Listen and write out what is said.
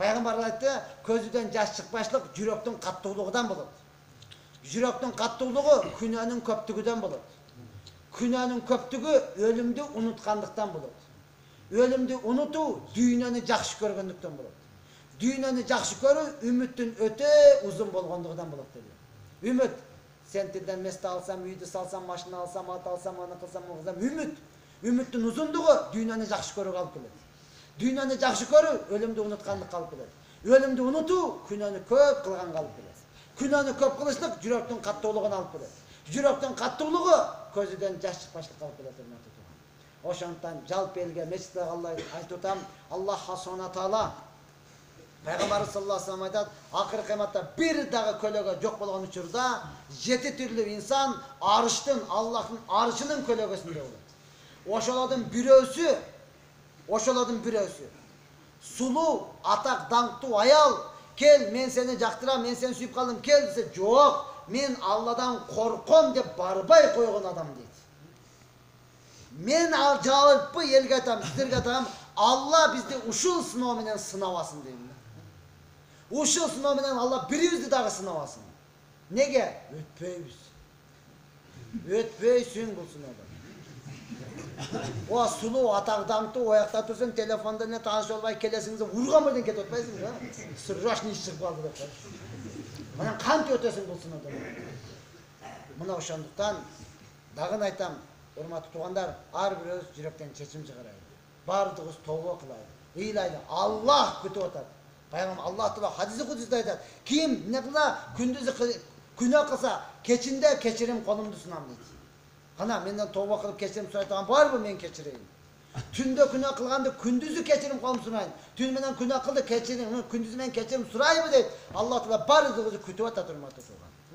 Пайгамбар айтты, көзүдөн жаш чыкпашлык жүрөктүн каттуулугунан болот. Жүрөктүн каттуулугу күнөөнүн көптүгүдөн болот. Күнөөнүн көптүгү өлүмдү унуткандыктан болот. Өлүмдү унутуу дүйнөнү жакшы көргөндүктөн болот. Дүйнөнү жакшы көрүү үмүттүн өтө узун болгондугунан болот dedi. Үмүт, сен тилден месте алсам, үйдү салсам, машина алсам, ат алсам, аны кылсам, үмүт. Үмүттүн узундугу дүйнөнү жакшы көрүүгө алып келет. Дүйнөнү жакшы көрүү өлүмдү унуткандыкка алып келет. Өлүмдү унутуу күнөөнү көп кылганга алып келет. Күнөөнү көп кылышлык жүрөктүн каттуулугуна алып келет. Жүрөктүн каттуулугу көзүдөн жаш чыкпашлыкка алып келет. Ошондуктан жалпы элге мечитте айтып атам, Аллах субхана таала Пайгамбар саллаллаху алейхи вассалам айтат, акыркы кыяматта бир дагы көлөгө жок болгон учурда 7 түрлүү инсан арыштын, Аллахтын арышынын көлөгөсүндө болот. Ошолордун бирөөсү сулуу, атак, даңктуу аял, кел, мен сени жактырам, мен сени сүйүп калдым, кел десе, жок, мен Алладан корком деп барбай койгон адам дейт. Мен жалпы элге айтам, силерге айтам, Алла бизди ушул сыноо менен сынабасын дейм. Ушул сыноо менен Алла бирибизди дагы сынабасын. Неге? Өтпөйбүз. Өтпөйсүң бул сыноодон. О, сулуу, атак, даңктуу, оякта турсаң, телефондон эле тааныш болбой келесиңиз урган бойдон кетип атпайсыңбы? Срочный иш чыгып калды деп. Анан кантип өтөсүң бул сыноодон? Мына ошондуктан дагы айтам, урматтуу туугандар, ар бирөөбүз жүрөктөн чечим чыгарайлы. Бардыгыбыз тобо кылайлы. Ыйлайлы. Аллах күтүп атат. Пайгамбар Аллах Таала хадиси кудусда айтат. Ким эмне кылса, күндүзү күнөө кылса, кечинде кечирим колумду сунам дейт. Кана менден тобо кылып кечирим сурайтаган барбы, мен кечирейин. Түндө күнөө кылганды күндүзү кечирим колумду сунайын. Түн менен күнөө кылды, кечирим, күндүзү мен кечирим сурайбы дейт. Аллах Таала бардыгыбызды күтүп атат, урматтуу туугандар.